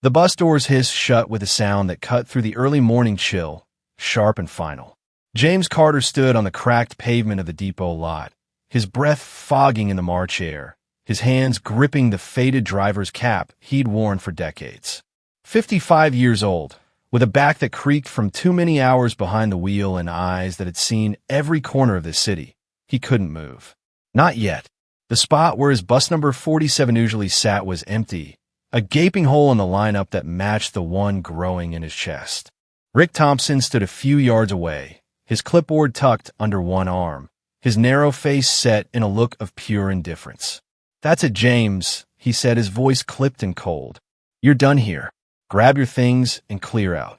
The bus doors hissed shut with a sound that cut through the early morning chill, sharp and final. James Carter stood on the cracked pavement of the depot lot, his breath fogging in the March air, his hands gripping the faded driver's cap he'd worn for decades. 55 years old, with a back that creaked from too many hours behind the wheel and eyes that had seen every corner of the city, he couldn't move. Not yet. The spot where his bus number 47 usually sat was empty, a gaping hole in the lineup that matched the one growing in his chest. Rick Thompson stood a few yards away, his clipboard tucked under one arm, his narrow face set in a look of pure indifference. "That's it, James," he said, his voice clipped and cold. "You're done here. Grab your things and clear out."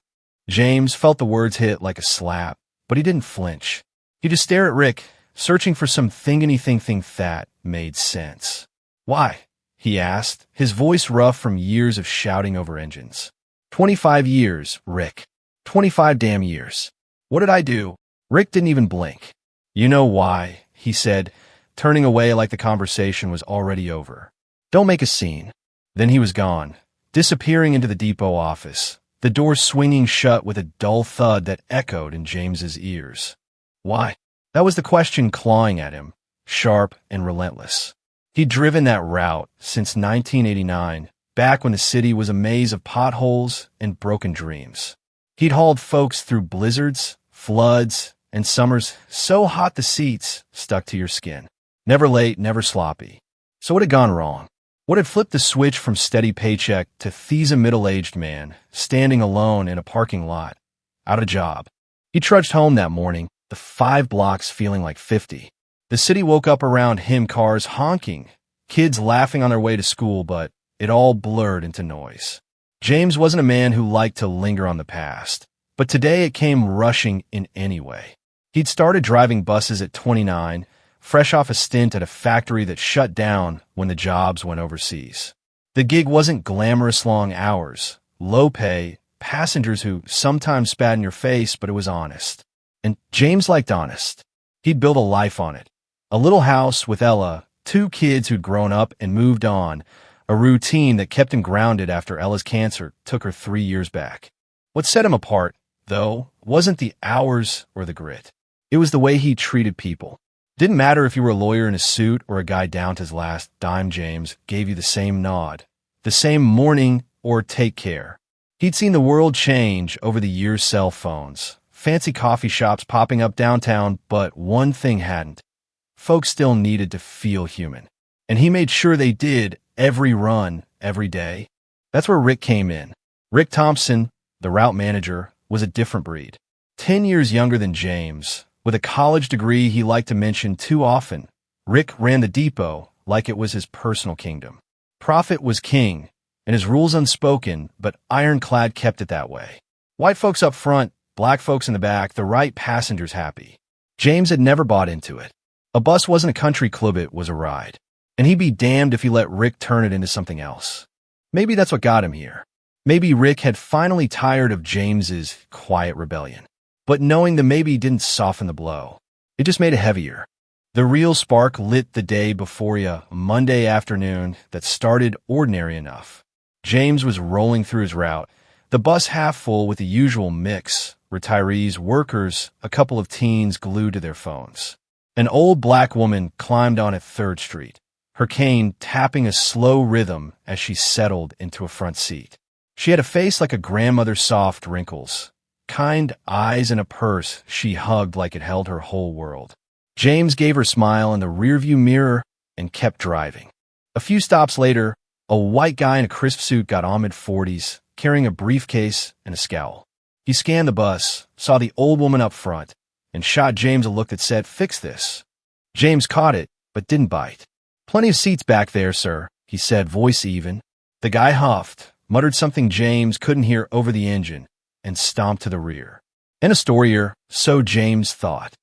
James felt the words hit like a slap, but he didn't flinch. He just stared at Rick, searching for some thing that made sense. "Why?" he asked, his voice rough from years of shouting over engines. 25 years, Rick. 25 damn years. "What did I do?" Rick didn't even blink. "You know why," he said, turning away like the conversation was already over. "Don't make a scene." Then he was gone, disappearing into the depot office, the door swinging shut with a dull thud that echoed in James's ears. Why? That was the question clawing at him, sharp and relentless. He'd driven that route since 1989, back when the city was a maze of potholes and broken dreams. He'd hauled folks through blizzards, floods, and summers so hot the seats stuck to your skin. Never late, never sloppy. So what had gone wrong? What had flipped the switch from steady paycheck to a middle-aged man, standing alone in a parking lot, out of job? He trudged home that morning, the 5 blocks feeling like 50. The city woke up around him, cars honking, kids laughing on their way to school, but it all blurred into noise. James wasn't a man who liked to linger on the past, but today it came rushing in anyway. He'd started driving buses at 29, fresh off a stint at a factory that shut down when the jobs went overseas. The gig wasn't glamorous long hours, low pay, passengers who sometimes spat in your face, but it was honest. And James liked honest. He'd built a life on it. A little house with Ella, 2 kids who'd grown up and moved on, a routine that kept him grounded after Ella's cancer took her 3 years back. What set him apart, though, wasn't the hours or the grit. It was the way he treated people. Didn't matter if you were a lawyer in a suit or a guy down to his last dime. James gave you the same nod, the same morning or take care. He'd seen the world change over the years: cell phones, fancy coffee shops popping up downtown, but one thing hadn't. Folks still needed to feel human. And he made sure they did every run, every day. That's where Rick came in. Rick Thompson, the route manager, was a different breed. 10 years younger than James, with a college degree he liked to mention too often. Rick ran the depot like it was his personal kingdom. Profit was king, and his rules unspoken, but ironclad kept it that way. White folks up front, black folks in the back, the right passengers happy. James had never bought into it. A bus wasn't a country club, it was a ride. And he'd be damned if he let Rick turn it into something else. Maybe that's what got him here. Maybe Rick had finally tired of James's quiet rebellion. But knowing the maybe didn't soften the blow. It just made it heavier. The real spark lit the day before you, a Monday afternoon that started ordinary enough. James was rolling through his route, the bus half full with the usual mix: retirees, workers, a couple of teens glued to their phones. An old black woman climbed on at 3rd Street, her cane tapping a slow rhythm as she settled into a front seat. She had a face like a grandmother's soft wrinkles, kind eyes, and a purse she hugged like it held her whole world. James gave her a smile in the rearview mirror and kept driving. A few stops later, a white guy in a crisp suit got on mid-40s, carrying a briefcase and a scowl. He scanned the bus, saw the old woman up front, and shot James a look that said, "Fix this." James caught it, but didn't bite. "Plenty of seats back there, sir," he said, voice even. The guy huffed, muttered something James couldn't hear over the engine, and stomped to the rear. And a storier, so James thought.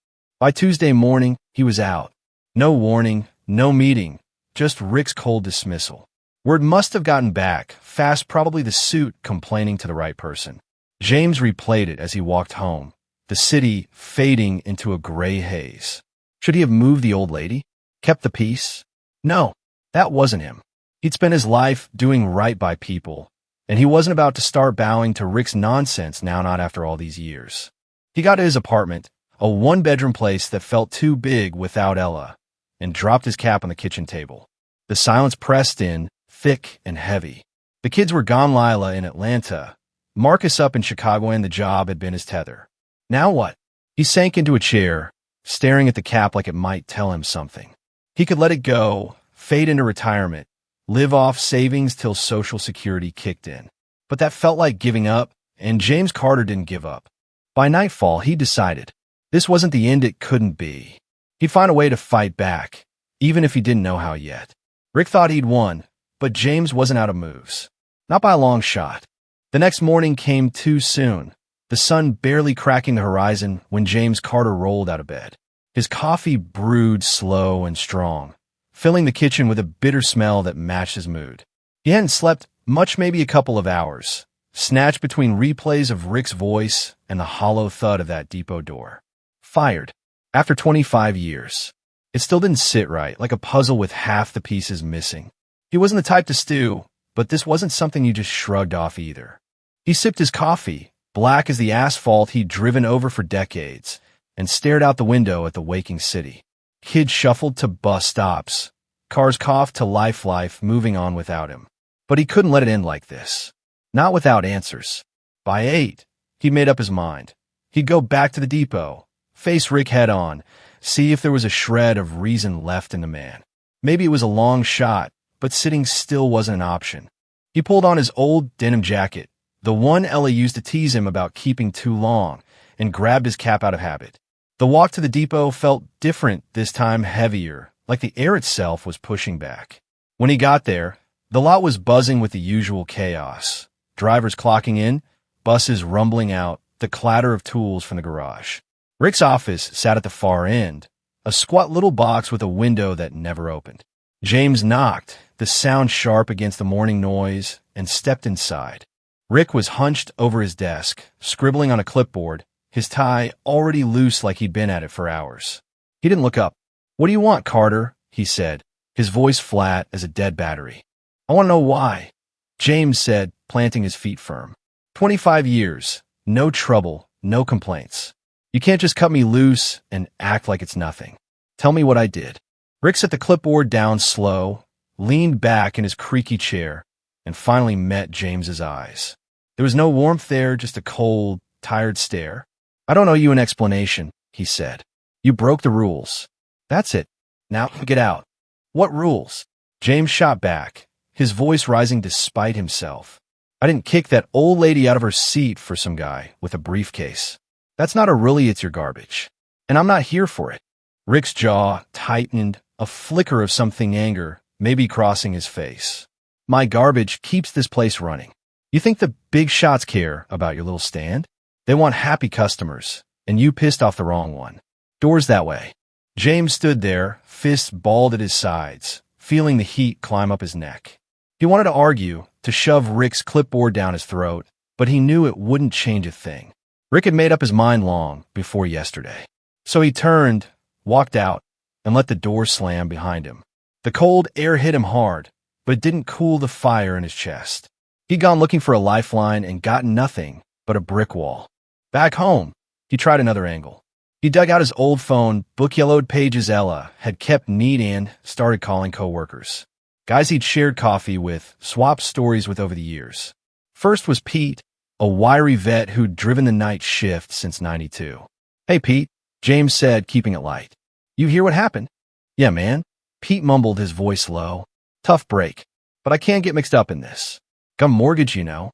By Tuesday morning, he was out. No warning, no meeting, just Rick's cold dismissal. Word must have gotten back, fast, probably the suit complaining to the right person. James replayed it as he walked home, the city fading into a gray haze. Should he have moved the old lady? Kept the peace? No, that wasn't him. He'd spent his life doing right by people, and he wasn't about to start bowing to Rick's nonsense now, not after all these years. He got to his apartment, a one-bedroom place that felt too big without Ella, and dropped his cap on the kitchen table. The silence pressed in, thick and heavy. The kids were gone, Lila in Atlanta, Marcus up in Chicago, and the job had been his tether. Now what? He sank into a chair, staring at the cap like it might tell him something. He could let it go, fade into retirement, live off savings till Social Security kicked in. But that felt like giving up, and James Carter didn't give up. By nightfall, he decided this wasn't the end it couldn't be. He'd find a way to fight back, even if he didn't know how yet. Rick thought he'd won, but James wasn't out of moves. Not by a long shot. The next morning came too soon, the sun barely cracking the horizon when James Carter rolled out of bed. His coffee brewed slow and strong, filling the kitchen with a bitter smell that matched his mood. He hadn't slept much, maybe a couple of hours, snatched between replays of Rick's voice and the hollow thud of that depot door. Fired. After 25 years. It still didn't sit right, like a puzzle with half the pieces missing. He wasn't the type to stew, but this wasn't something you just shrugged off either. He sipped his coffee, black as the asphalt he'd driven over for decades, and stared out the window at the waking city. Kids shuffled to bus stops. Cars coughed to life, moving on without him. But he couldn't let it end like this. Not without answers. By 8, he'd made up his mind. He'd go back to the depot, face Rick head on, see if there was a shred of reason left in the man. Maybe it was a long shot, but sitting still wasn't an option. He pulled on his old denim jacket, the one Ella used to tease him about keeping too long, and grabbed his cap out of habit. The walk to the depot felt different this time, heavier, like the air itself was pushing back. When he got there, the lot was buzzing with the usual chaos. Drivers clocking in, buses rumbling out, the clatter of tools from the garage. Rick's office sat at the far end, a squat little box with a window that never opened. James knocked, the sound sharp against the morning noise, and stepped inside. Rick was hunched over his desk, scribbling on a clipboard, his tie already loose like he'd been at it for hours. He didn't look up. "What do you want, Carter?" he said, his voice flat as a dead battery. "I want to know why," James said, planting his feet firm. 25 years, no trouble, no complaints. You can't just cut me loose and act like it's nothing. Tell me what I did." Rick set the clipboard down slow, leaned back in his creaky chair, and finally met James's eyes. There was no warmth there, just a cold, tired stare. "I don't owe you an explanation," he said. "You broke the rules. That's it. Now get out." "What rules?" James shot back, his voice rising despite himself. "I didn't kick that old lady out of her seat for some guy with a briefcase. That's not a really, it's your garbage. And I'm not here for it." Rick's jaw tightened, a flicker of something anger, maybe crossing his face. "My garbage keeps this place running. You think the big shots care about your little stand? They want happy customers, and you pissed off the wrong one. Doors that way." James stood there, fists balled at his sides, feeling the heat climb up his neck. He wanted to argue, to shove Rick's clipboard down his throat, but he knew it wouldn't change a thing. Rick had made up his mind long before yesterday. So he turned, walked out, and let the door slam behind him. The cold air hit him hard, but it didn't cool the fire in his chest. He'd gone looking for a lifeline and gotten nothing but a brick wall. Back home, he tried another angle. He dug out his old phone, book-yellowed pages Ella had kept neat, and started calling coworkers. Guys he'd shared coffee with, swapped stories with over the years. First was Pete, a wiry vet who'd driven the night shift since '92. "Hey, Pete," James said, keeping it light. "You hear what happened?" "Yeah, man," Pete mumbled, his voice low. "Tough break, but I can't get mixed up in this. Got a mortgage, you know."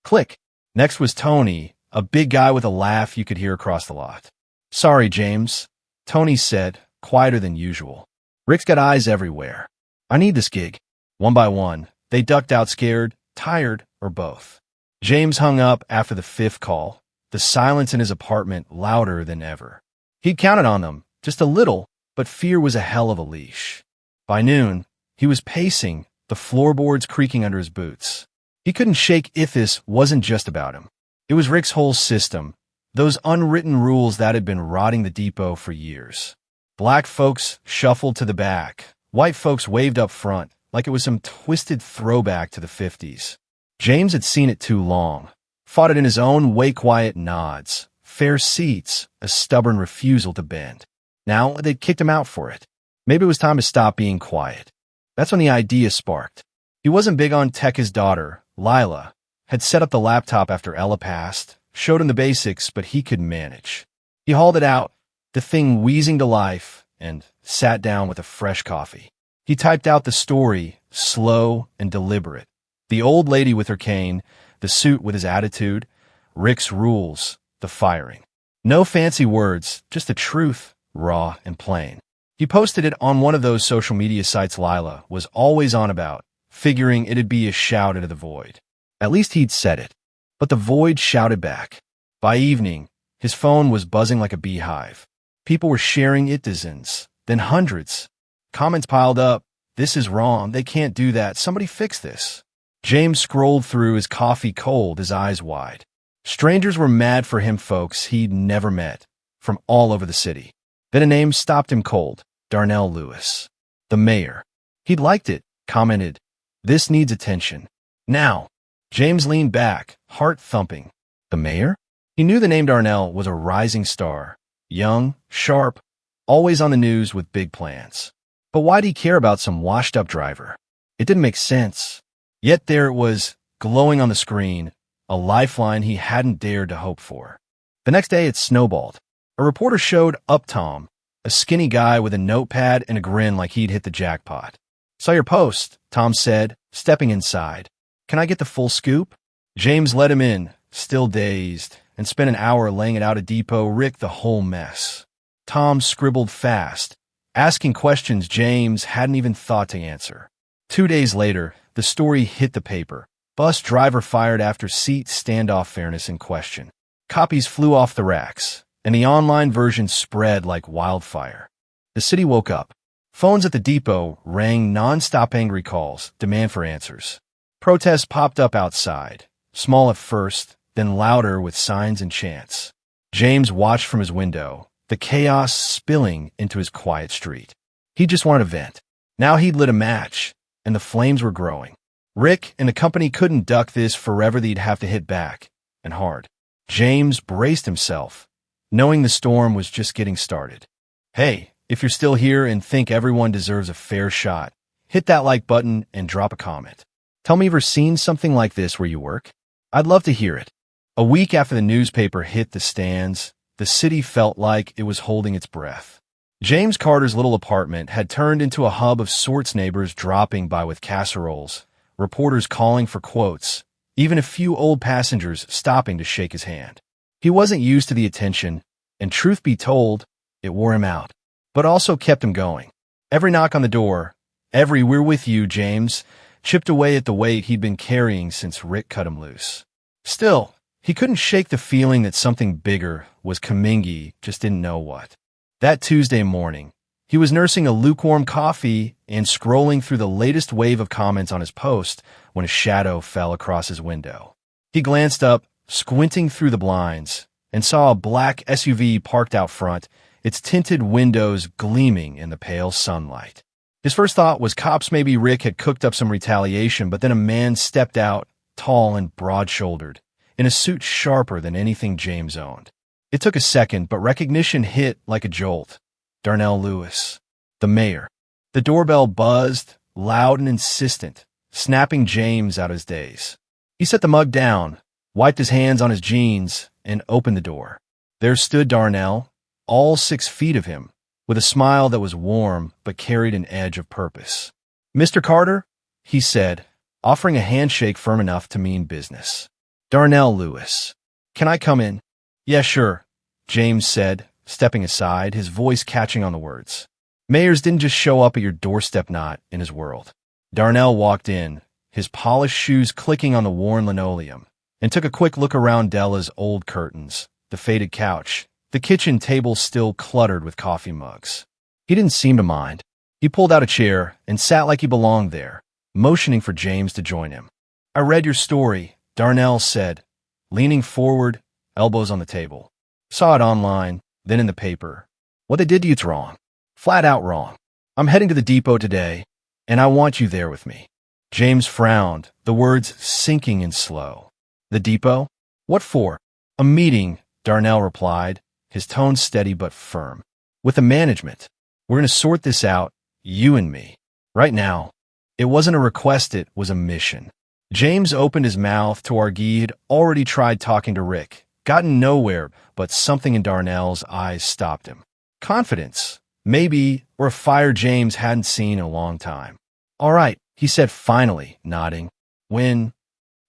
Click. Next was Tony, a big guy with a laugh you could hear across the lot. "Sorry, James," Tony said, quieter than usual. "Rick's got eyes everywhere. I need this gig." One by one, they ducked out, scared, tired, or both. James hung up after the 5th call, the silence in his apartment louder than ever. He'd counted on them, just a little, but fear was a hell of a leash. By noon, he was pacing, the floorboards creaking under his boots. He couldn't shake if this wasn't just about him. It was Rick's whole system, those unwritten rules that had been rotting the depot for years. Black folks shuffled to the back. White folks waved up front, like it was some twisted throwback to the '50s. James had seen it too long, fought it in his own way, quiet nods, fair seats, a stubborn refusal to bend. Now they'd kicked him out for it. Maybe it was time to stop being quiet. That's when the idea sparked. He wasn't big on tech. His daughter, Lila, had set up the laptop after Ella passed, showed him the basics, but he could manage. He hauled it out, the thing wheezing to life, and sat down with a fresh coffee. He typed out the story, slow and deliberate. The old lady with her cane, the suit with his attitude, Rick's rules, the firing. No fancy words, just the truth, raw and plain. He posted it on one of those social media sites Lila was always on about, figuring it'd be a shout into the void. At least he'd said it. But the void shouted back. By evening, his phone was buzzing like a beehive. People were sharing it, dozens, then hundreds. Comments piled up. This is wrong. They can't do that. Somebody fix this. James scrolled through, his coffee cold, his eyes wide. Strangers were mad for him, folks he'd never met, from all over the city. Then a name stopped him cold. Darnell Lewis. The mayor. He'd liked it, commented, "This needs attention. Now." James leaned back, heart thumping. The mayor? He knew the name Darnell was a rising star. Young, sharp, always on the news with big plans. But why'd he care about some washed-up driver? It didn't make sense. Yet there it was, glowing on the screen, a lifeline he hadn't dared to hope for. The next day it snowballed. A reporter showed up Tom, a skinny guy with a notepad and a grin like he'd hit the jackpot. "Saw your post," Tom said, stepping inside. "Can I get the full scoop?" James let him in, still dazed, and spent an hour laying it out at Depot. Rick, the whole mess. Tom scribbled fast, asking questions James hadn't even thought to answer. 2 days later, the story hit the paper. Bus driver fired after seat standoff, fairness in question. Copies flew off the racks, and the online version spread like wildfire. The city woke up. Phones at the depot rang non-stop, angry calls, demand for answers. Protests popped up outside, small at first, then louder with signs and chants. James watched from his window, the chaos spilling into his quiet street. He just wanted a vent. Now he'd lit a match, and the flames were growing. Rick and the company couldn't duck this forever. They'd have to hit back, and hard. James braced himself, knowing the storm was just getting started. Hey, if you're still here and think everyone deserves a fair shot, hit that like button and drop a comment. Tell me, ever seen something like this where you work? I'd love to hear it. A week after the newspaper hit the stands, the city felt like it was holding its breath. James Carter's little apartment had turned into a hub of sorts, neighbors dropping by with casseroles, reporters calling for quotes, even a few old passengers stopping to shake his hand. He wasn't used to the attention, and truth be told, it wore him out, but also kept him going. Every knock on the door, every "we're with you, James," chipped away at the weight he'd been carrying since Rick cut him loose. Still, he couldn't shake the feeling that something bigger was coming. He just didn't know what. That Tuesday morning, he was nursing a lukewarm coffee and scrolling through the latest wave of comments on his post when a shadow fell across his window. He glanced up, squinting through the blinds, and saw a black SUV parked out front, its tinted windows gleaming in the pale sunlight. His first thought was cops. Maybe Rick had cooked up some retaliation, but then a man stepped out, tall and broad-shouldered, in a suit sharper than anything James owned. It took a second, but recognition hit like a jolt. Darnell Lewis, the mayor. The doorbell buzzed, loud and insistent, snapping James out of his daze. He set the mug down, wiped his hands on his jeans, and opened the door. There stood Darnell, all 6 feet of him, with a smile that was warm but carried an edge of purpose. "Mr. Carter," he said, offering a handshake firm enough to mean business. "Darnell Lewis. Can I come in?" "Yeah, sure," James said, stepping aside, his voice catching on the words. Mayors didn't just show up at your doorstep, not in his world. Darnell walked in, his polished shoes clicking on the worn linoleum, and took a quick look around Della's old curtains, the faded couch, the kitchen table still cluttered with coffee mugs. He didn't seem to mind. He pulled out a chair and sat like he belonged there, motioning for James to join him. "I read your story," Darnell said, leaning forward, elbows on the table. "Saw it online, then in the paper. What they did to you's wrong. Flat out wrong. I'm heading to the depot today, and I want you there with me." James frowned, the words sinking in slow. The depot? What for? A meeting, Darnell replied, his tone steady but firm. With the management. We're going to sort this out, you and me. Right now. It wasn't a request, it was a mission. James opened his mouth to argue he'd already tried talking to Rick, gotten nowhere, but something in Darnell's eyes stopped him. Confidence, maybe, or a fire James hadn't seen in a long time. All right, he said finally, nodding. When?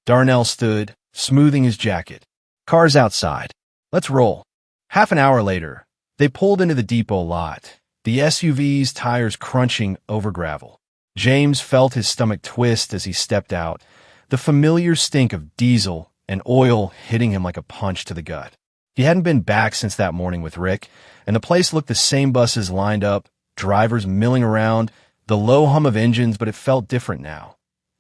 Darnell stood, smoothing his jacket. Car's outside. Let's roll. Half an hour later, they pulled into the depot lot, the SUV's tires crunching over gravel. James felt his stomach twist as he stepped out, the familiar stink of diesel and oil hitting him like a punch to the gut. He hadn't been back since that morning with Rick, and the place looked the same, buses lined up, drivers milling around, the low hum of engines, but it felt different now,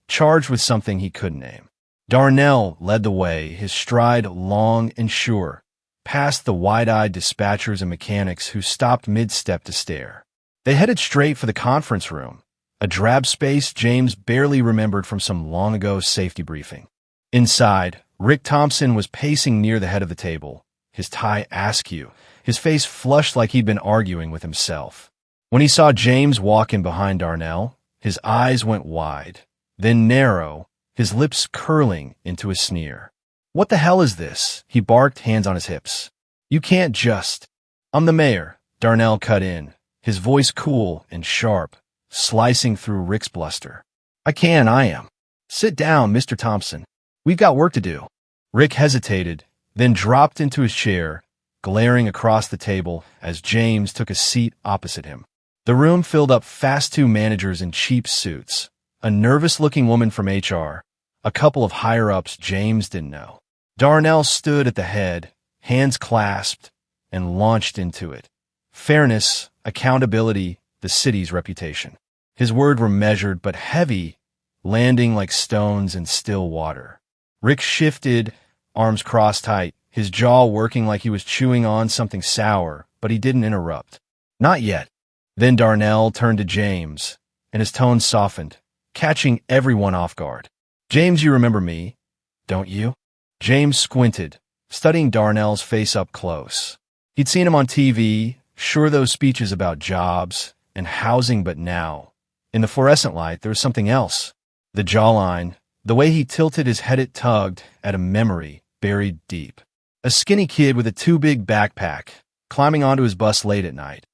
charged with something he couldn't name. Darnell led the way, his stride long and sure, past the wide-eyed dispatchers and mechanics who stopped mid-step to stare. They headed straight for the conference room, a drab space James barely remembered from some long-ago safety briefing. Inside, Rick Thompson was pacing near the head of the table, his tie askew, his face flushed like he'd been arguing with himself. When he saw James walk in behind Darnell, his eyes went wide, then narrow, his lips curling into a sneer. What the hell is this? He barked, hands on his hips. You can't just... I'm the mayor, Darnell cut in, his voice cool and sharp, slicing through Rick's bluster. I am. Sit down, Mr. Thompson. We've got work to do. Rick hesitated, then dropped into his chair, glaring across the table as James took a seat opposite him. The room filled up fast, two managers in cheap suits, a nervous-looking woman from HR, a couple of higher-ups James didn't know. Darnell stood at the head, hands clasped, and launched into it. Fairness, accountability, the city's reputation. His words were measured but heavy, landing like stones in still water. Rick shifted, arms crossed tight, his jaw working like he was chewing on something sour, but he didn't interrupt. Not yet. Then Darnell turned to James, and his tone softened, catching everyone off guard. James, you remember me, don't you? James squinted, studying Darnell's face up close. He'd seen him on TV, sure, those speeches about jobs and housing, but now, in the fluorescent light, there was something else. The jawline, the way he tilted his head, it tugged at a memory buried deep. A skinny kid with a too big backpack, climbing onto his bus late at night.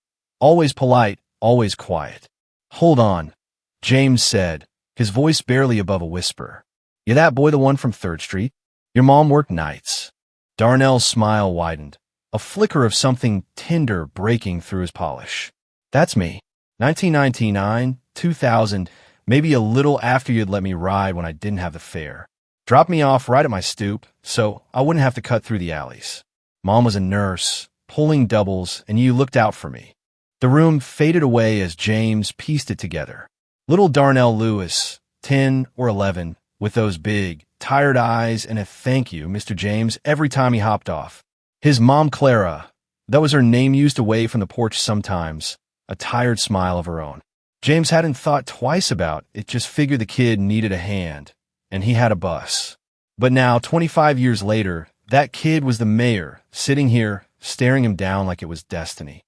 Always polite, always quiet. Hold on, James said, his voice barely above a whisper. You that boy, the one from 3rd Street? Your mom worked nights. Darnell's smile widened, a flicker of something tender breaking through his polish. That's me. 1999, 2000, maybe a little after you'd let me ride when I didn't have the fare. Dropped me off right at my stoop, so I wouldn't have to cut through the alleys. Mom was a nurse, pulling doubles, and you looked out for me. The room faded away as James pieced it together. Little Darnell Lewis, 10 or 11, with those big, tired eyes and a thank you, Mr. James, every time he hopped off. His mom, Clara, that was her name, used to wave from the porch sometimes, a tired smile of her own. James hadn't thought twice about it, just figured the kid needed a hand, and he had a bus. But now, 25 years later, that kid was the mayor, sitting here, staring him down like it was destiny.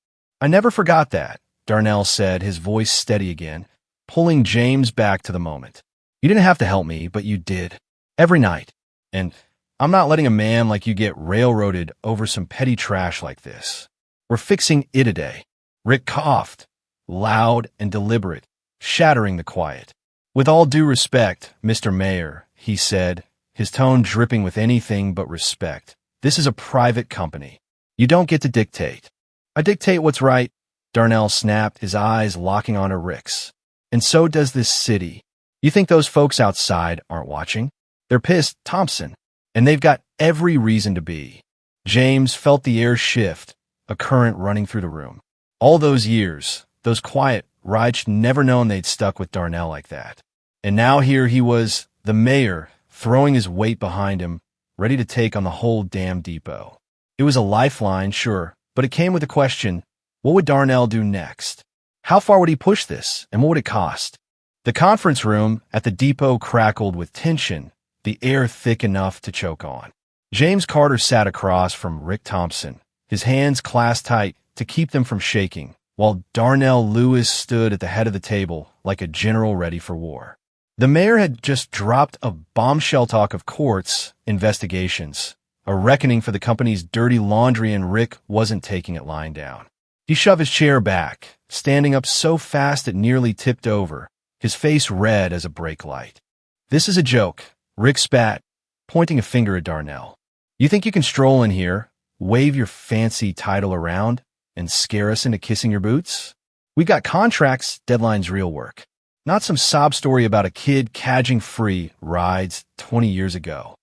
I never forgot that, Darnell said, his voice steady again, pulling James back to the moment. You didn't have to help me, but you did. Every night. And I'm not letting a man like you get railroaded over some petty trash like this. We're fixing it today. Rick coughed, loud and deliberate, shattering the quiet. With all due respect, Mr. Mayor, he said, his tone dripping with anything but respect. This is a private company. You don't get to dictate. I dictate what's right, Darnell snapped, his eyes locking onto Rick's. And so does this city. You think those folks outside aren't watching? They're pissed, Thompson, and they've got every reason to be. James felt the air shift, a current running through the room. All those years, those quiet rides, never known they'd stuck with Darnell like that. And now here he was, the mayor, throwing his weight behind him, ready to take on the whole damn depot. It was a lifeline, sure, but it came with a question. What would Darnell do next? How far would he push this, and what would it cost? The conference room at the depot crackled with tension, the air thick enough to choke on. James Carter sat across from Rick Thompson, his hands clasped tight to keep them from shaking, while Darnell Lewis stood at the head of the table like a general ready for war. The mayor had just dropped a bombshell talk of courts, investigations, a reckoning for the company's dirty laundry, and Rick wasn't taking it lying down. He shoved his chair back, standing up so fast it nearly tipped over, his face red as a brake light. "This is a joke," Rick spat, pointing a finger at Darnell. "You think you can stroll in here, wave your fancy title around, and scare us into kissing your boots? We got contracts, deadlines, real work. Not some sob story about a kid cadging free rides 20 years ago."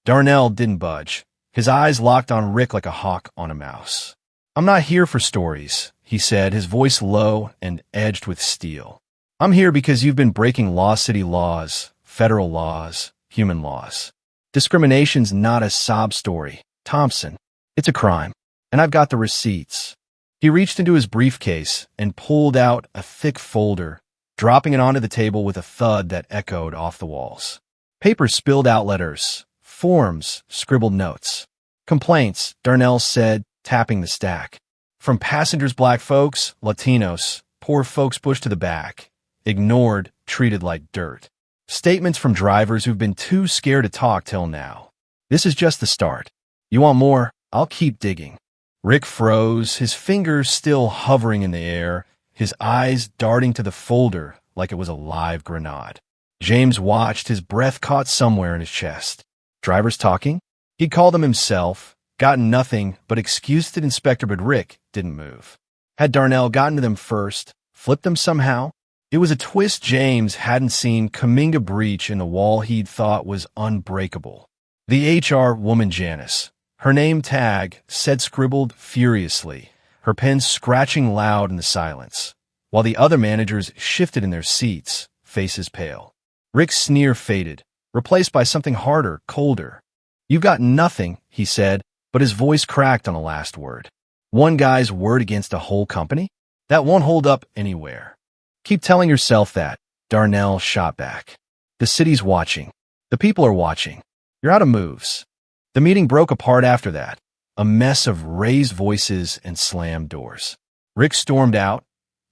Darnell didn't budge, his eyes locked on Rick like a hawk on a mouse. "I'm not here for stories," he said, his voice low and edged with steel. "I'm here because you've been breaking Law City laws, federal laws, human laws. Discrimination's not a sob story, Thompson. It's a crime, and I've got the receipts." He reached into his briefcase and pulled out a thick folder, dropping it onto the table with a thud that echoed off the walls. Papers spilled out, letters, forms, scribbled notes. "Complaints," Darnell said, tapping the stack. "From passengers, black folks, Latinos, poor folks pushed to the back, ignored, treated like dirt. Statements from drivers who've been too scared to talk till now. This is just the start. You want more? I'll keep digging." Rick froze, his fingers still hovering in the air, his eyes darting to the folder like it was a live grenade. James watched, his breath caught somewhere in his chest. Drivers talking? He'd called them himself, gotten nothing but excused it, Inspector, but Rick didn't move. Had Darnell gotten to them first, flipped them somehow? It was a twist James hadn't seen, coming a breach in the wall he'd thought was unbreakable. The HR woman, Janice. Her name tag said scribbled furiously, her pen scratching loud in the silence, while the other managers shifted in their seats, faces pale. Rick's sneer faded, replaced by something harder, colder. "You've got nothing," he said, but his voice cracked on the last word. "One guy's word against a whole company? That won't hold up anywhere." "Keep telling yourself that," Darnell shot back. "The city's watching. The people are watching. You're out of moves." The meeting broke apart after that, a mess of raised voices and slammed doors. Rick stormed out,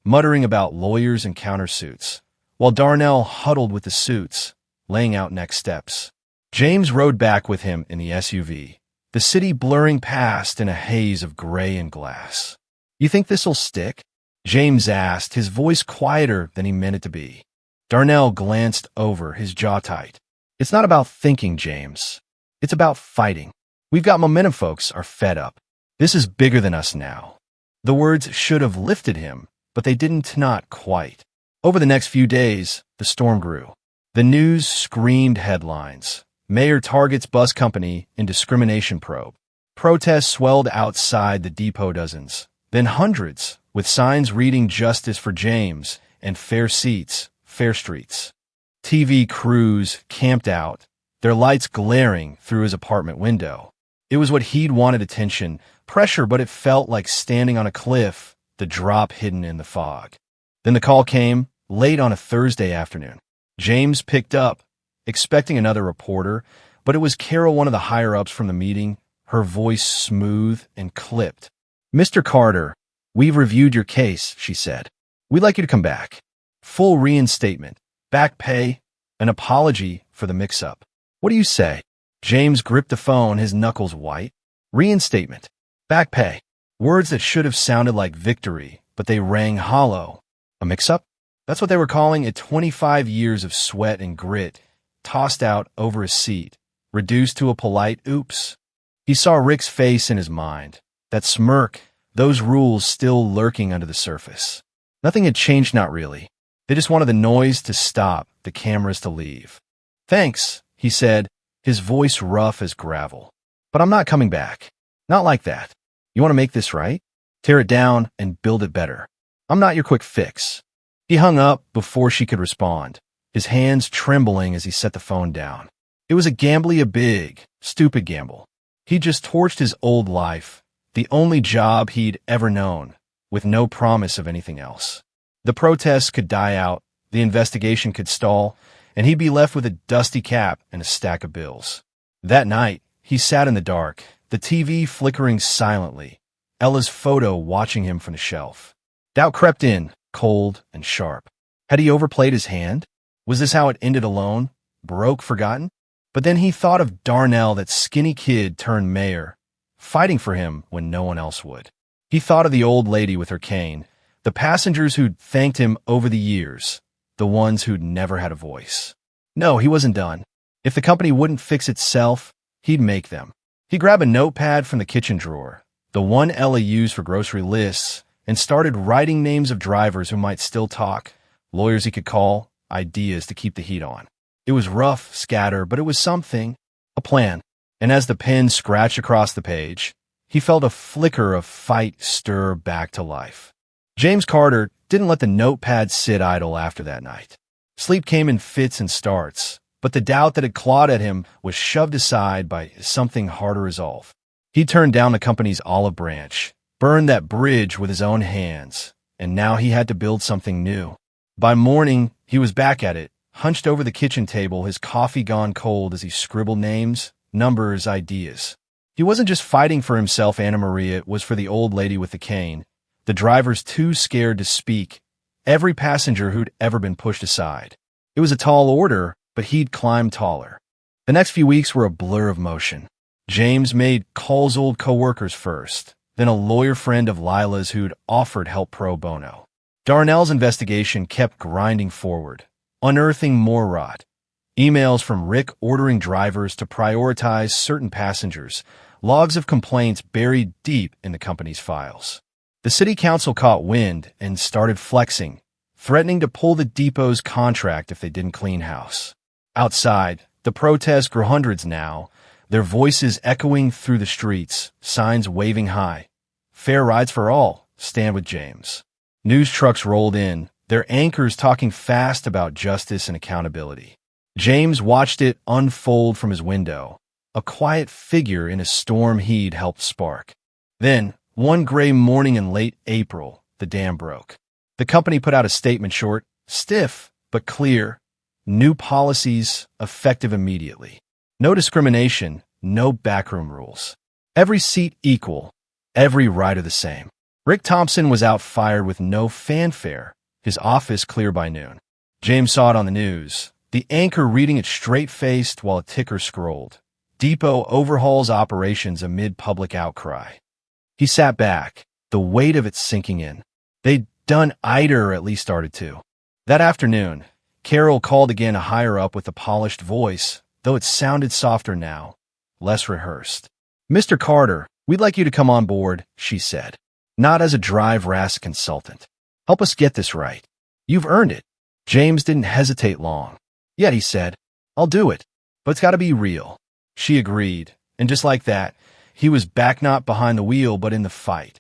muttering about lawyers and countersuits, while Darnell huddled with the suits, laying out next steps. James rode back with him in the SUV, the city blurring past in a haze of gray and glass. "You think this'll stick?" James asked, his voice quieter than he meant it to be. Darnell glanced over, his jaw tight. "It's not about thinking, James. It's about fighting. We've got momentum, folks are fed up. This is bigger than us now." The words should have lifted him, but they didn't, not quite. Over the next few days, the storm grew. The news screamed headlines. Mayor targets bus company in discrimination probe. Protests swelled outside the depot, dozens, then hundreds, with signs reading "Justice for James" and "Fair seats, fair streets." TV crews camped out, their lights glaring through his apartment window. It was what he'd wanted: attention, pressure, but it felt like standing on a cliff, the drop hidden in the fog. Then the call came, late on a Thursday afternoon. James picked up, expecting another reporter, but it was Carol, one of the higher-ups from the meeting, her voice smooth and clipped. "Mr. Carter, we've reviewed your case," she said. "We'd like you to come back. Full reinstatement, back pay, an apology for the mix-up. What do you say?" James gripped the phone, his knuckles white. Reinstatement, back pay. Words that should have sounded like victory, but they rang hollow. A mix-up? That's what they were calling it. 25 years of sweat and grit, tossed out over a seat, reduced to a polite oops. He saw Rick's face in his mind, that smirk, those rules still lurking under the surface. Nothing had changed, not really. They just wanted the noise to stop, the cameras to leave. "Thanks," he said, his voice rough as gravel. "But I'm not coming back. Not like that. You want to make this right? Tear it down and build it better. I'm not your quick fix." He hung up before she could respond, his hands trembling as he set the phone down. It was a big, stupid gamble. He just torched his old life, the only job he'd ever known, with no promise of anything else. The protests could die out, the investigation could stall, and he'd be left with a dusty cap and a stack of bills. That night, he sat in the dark, the TV flickering silently, Ella's photo watching him from the shelf. Doubt crept in, cold and sharp. Had he overplayed his hand? Was this how it ended alone? Broke, forgotten? But then he thought of Darnell, that skinny kid turned mayor, fighting for him when no one else would. He thought of the old lady with her cane, the passengers who'd thanked him over the years, the ones who'd never had a voice. No, he wasn't done. If the company wouldn't fix itself, he'd make them. He grabbed a notepad from the kitchen drawer, the one Ella used for grocery lists, and started writing names of drivers who might still talk, lawyers he could call, ideas to keep the heat on. It was rough, scatter, but it was something, a plan. And as the pen scratched across the page, he felt a flicker of fight stir back to life. James Carter didn't let the notepad sit idle after that night. Sleep came in fits and starts, but the doubt that had clawed at him was shoved aside by something hard to resolve. He turned down the company's olive branch, burned that bridge with his own hands, and now he had to build something new. By morning, he was back at it, hunched over the kitchen table, his coffee gone cold as he scribbled names, numbers, ideas. He wasn't just fighting for himself, Anna Maria, it was for the old lady with the cane, the drivers too scared to speak, every passenger who'd ever been pushed aside. It was a tall order, but he'd climb taller. The next few weeks were a blur of motion. James made calls old coworkers first, then a lawyer friend of Lila's who'd offered help pro bono. Darnell's investigation kept grinding forward, unearthing more rot. Emails from Rick ordering drivers to prioritize certain passengers, logs of complaints buried deep in the company's files. The city council caught wind and started flexing, threatening to pull the depot's contract if they didn't clean house. Outside, the protests grew hundreds now, their voices echoing through the streets, signs waving high. Fair rides for all, stand with James. News trucks rolled in, their anchors talking fast about justice and accountability. James watched it unfold from his window, a quiet figure in a storm he'd helped spark. Then, one gray morning in late April, the dam broke. The company put out a statement short, stiff, but clear. New policies, effective immediately. No discrimination, no backroom rules. Every seat equal, every rider the same. Rick Thompson was out fired with no fanfare, his office clear by noon. James saw it on the news, the anchor reading it straight-faced while a ticker scrolled. Depot overhauls operations amid public outcry. He sat back, the weight of it sinking in. They'd done either, or at least started to. That afternoon, Carol called again, a higher-up with a polished voice, though it sounded softer now, less rehearsed. "Mr. Carter, we'd like you to come on board," she said. "Not as a drive RAS consultant. Help us get this right. You've earned it." James didn't hesitate long. "Yeah," he said, "I'll do it. But it's got to be real." She agreed, and just like that, he was back, not behind the wheel, but in the fight.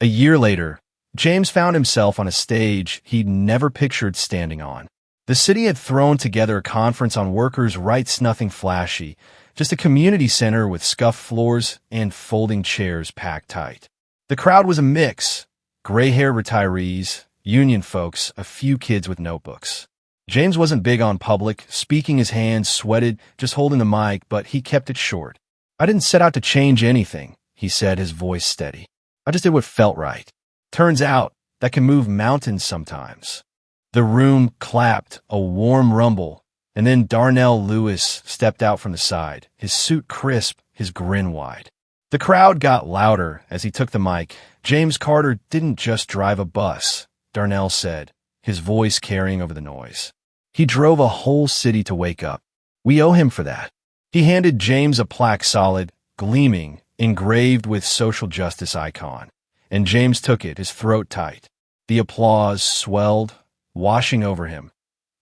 A year later, James found himself on a stage he'd never pictured standing on. The city had thrown together a conference on workers' rights, nothing flashy, just a community center with scuffed floors and folding chairs packed tight. The crowd was a mix, gray-haired retirees, union folks, a few kids with notebooks. James wasn't big on public speaking, his hands sweated just holding the mic, but he kept it short. "I didn't set out to change anything," he said, his voice steady. "I just did what felt right. Turns out that can move mountains sometimes." The room clapped, a warm rumble, and then Darnell Lewis stepped out from the side, his suit crisp, his grin wide. The crowd got louder as he took the mic. "James Carter didn't just drive a bus," Darnell said, his voice carrying over the noise. "He drove a whole city to wake up. We owe him for that." He handed James a plaque, solid, gleaming, engraved with social justice icon, and James took it, his throat tight. The applause swelled, washing over him,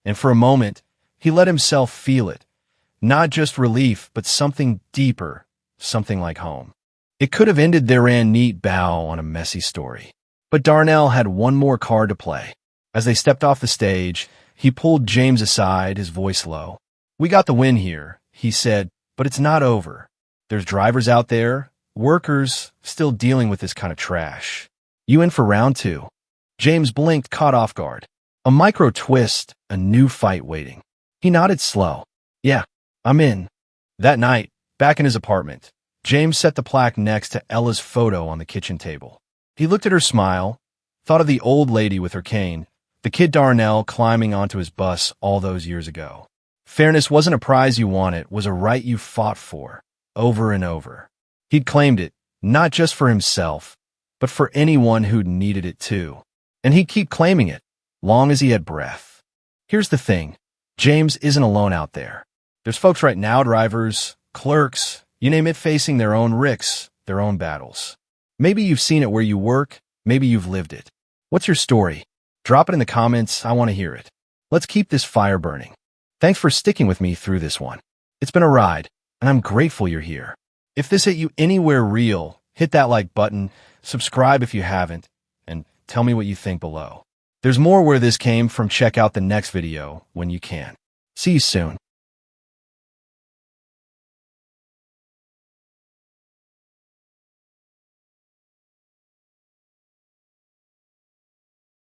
and for a moment, he let himself feel it. Not just relief, but something deeper, something like home. It could have ended their neat bow on a messy story. But Darnell had one more card to play. As they stepped off the stage, he pulled James aside, his voice low. "We got the win here," he said, "but it's not over. There's drivers out there, workers, still dealing with this kind of trash. You in for round two?" James blinked, caught off guard. A micro twist, a new fight waiting. He nodded slow. Yeah, I'm in. That night, back in his apartment, James set the plaque next to Ella's photo on the kitchen table. He looked at her smile, thought of the old lady with her cane, the kid Darnell climbing onto his bus all those years ago. Fairness wasn't a prize you wanted, it was a right you fought for, over and over. He'd claimed it, not just for himself, but for anyone who'd needed it too. And he'd keep claiming it, long as he had breath. Here's the thing, James isn't alone out there. There's folks right now, drivers, clerks, you name it, facing their own risks, their own battles. Maybe you've seen it where you work, maybe you've lived it. What's your story? Drop it in the comments, I want to hear it. Let's keep this fire burning. Thanks for sticking with me through this one. It's been a ride, and I'm grateful you're here. If this hit you anywhere real, hit that like button, subscribe if you haven't, and tell me what you think below. There's more where this came from. Check out the next video when you can. See you soon.